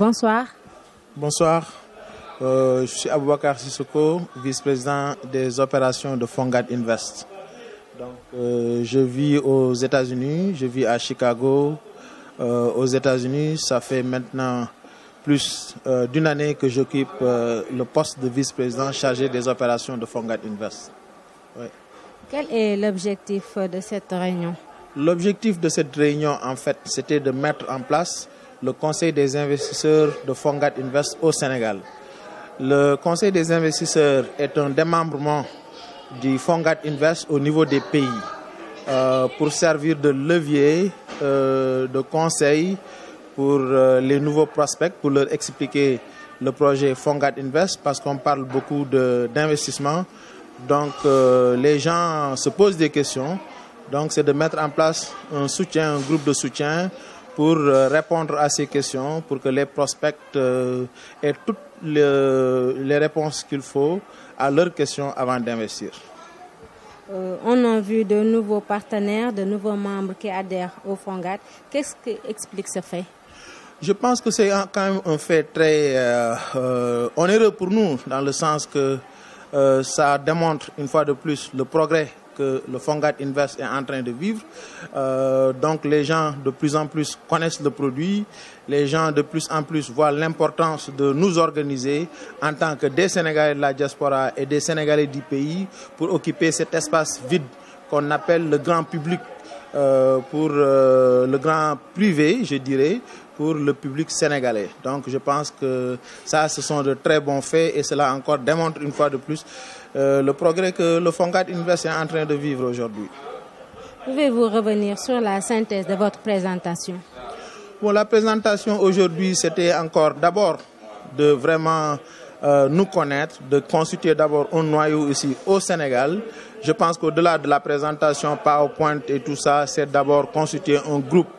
Bonsoir. Bonsoir. Je suis Aboubakar Sissoko, vice-président des opérations de Fongad Invest. Donc, je vis aux États-Unis, je vis à Chicago. Aux États-Unis, ça fait maintenant plus d'une année que j'occupe le poste de vice-président chargé des opérations de Fongad Invest. Oui. Quel est l'objectif de cette réunion? L'objectif de cette réunion, en fait, c'était de mettre en place le Conseil des investisseurs de Fongad Invest au Sénégal. Le Conseil des investisseurs est un démembrement du Fongad Invest au niveau des pays pour servir de levier, de conseil pour les nouveaux prospects, pour leur expliquer le projet Fongad Invest, parce qu'on parle beaucoup d'investissement. Donc les gens se posent des questions. Donc c'est de mettre en place un soutien, un groupe de soutien pour répondre à ces questions, pour que les prospects aient toutes les réponses qu'il faut à leurs questions avant d'investir. On a vu de nouveaux partenaires, de nouveaux membres qui adhèrent au Fongad. Qu'est-ce qui explique ce fait? Je pense que c'est quand même un fait très onéreux pour nous, dans le sens que ça démontre une fois de plus le progrès que le Fongad Invest est en train de vivre. Donc les gens de plus en plus connaissent le produit, les gens de plus en plus voient l'importance de nous organiser en tant que des Sénégalais de la diaspora et des Sénégalais du pays pour occuper cet espace vide qu'on appelle le grand public, pour le grand privé, je dirais, pour le public sénégalais. Donc je pense que ça, ce sont de très bons faits et cela encore démontre une fois de plus le progrès que le Fongad Invest est en train de vivre aujourd'hui. Pouvez-vous revenir sur la synthèse de votre présentation? Bon, la présentation aujourd'hui, c'était encore d'abord de vraiment nous connaître, de constituer d'abord un noyau ici au Sénégal. Je pense qu'au-delà de la présentation PowerPoint et tout ça, c'est d'abord constituer un groupe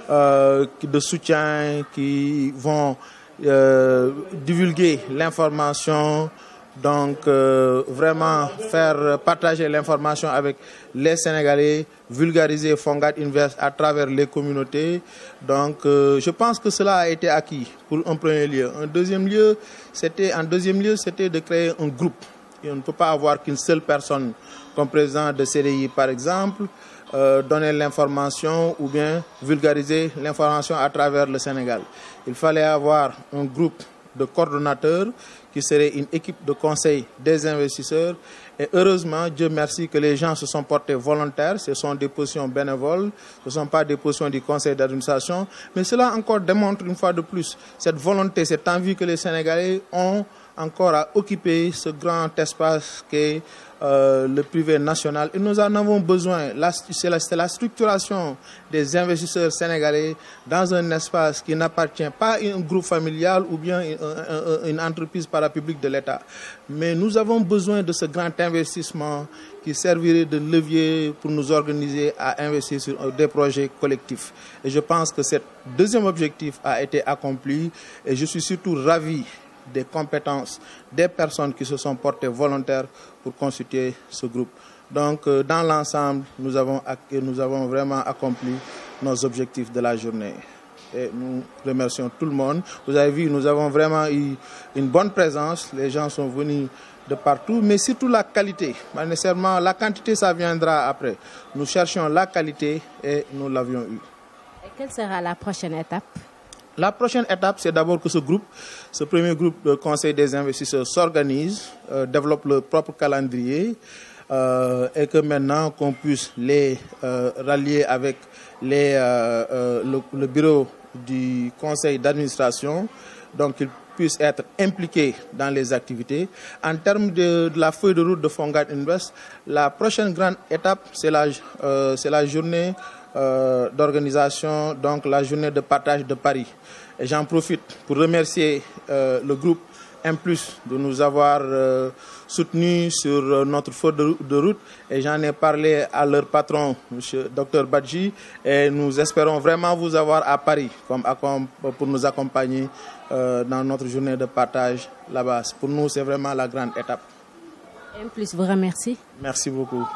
de soutien qui vont divulguer l'information, donc vraiment faire partager l'information avec les Sénégalais, vulgariser Fongad Invest à travers les communautés. Donc je pense que cela a été acquis pour un premier lieu. En deuxième lieu, c'était de créer un groupe. Et on ne peut pas avoir qu'une seule personne comme président de CDI par exemple, donner l'information ou bien vulgariser l'information à travers le Sénégal. Il fallait avoir un groupe de coordonnateurs qui serait une équipe de conseil des investisseurs. Et heureusement, Dieu merci que les gens se sont portés volontaires. Ce sont des positions bénévoles, ce ne sont pas des positions du conseil d'administration. Mais cela encore démontre une fois de plus cette volonté, cette envie que les Sénégalais ont encore à occuper ce grand espace qu'est le privé national. Et nous en avons besoin. C'est la structuration des investisseurs sénégalais dans un espace qui n'appartient pas à un groupe familial ou bien une entreprise parapublique de l'État. Mais nous avons besoin de ce grand investissement qui servirait de levier pour nous organiser à investir sur des projets collectifs. Et je pense que ce deuxième objectif a été accompli et je suis surtout ravi des compétences des personnes qui se sont portées volontaires pour constituer ce groupe. Donc, dans l'ensemble, nous avons vraiment accompli nos objectifs de la journée. Et nous remercions tout le monde. Vous avez vu, nous avons vraiment eu une bonne présence. Les gens sont venus de partout, mais surtout la qualité. Pas nécessairement la quantité, ça viendra après. Nous cherchions la qualité et nous l'avions eu. Et quelle sera la prochaine étape? La prochaine étape, c'est d'abord que ce premier groupe de conseil des investisseurs s'organise, développe le propre calendrier et que maintenant qu'on puisse les rallier avec le bureau du conseil d'administration, donc qu'ils puissent être impliqués dans les activités. En termes de la feuille de route de Fongad Invest, la prochaine grande étape, c'est la journée d'organisation, donc la journée de partage de Paris. Et j'en profite pour remercier le groupe M+, de nous avoir soutenus sur notre feuille de route. Et j'en ai parlé à leur patron, M. Dr Badji, et nous espérons vraiment vous avoir à Paris pour nous accompagner dans notre journée de partage là-bas. Pour nous, c'est vraiment la grande étape. M+, vous remercie. Merci beaucoup.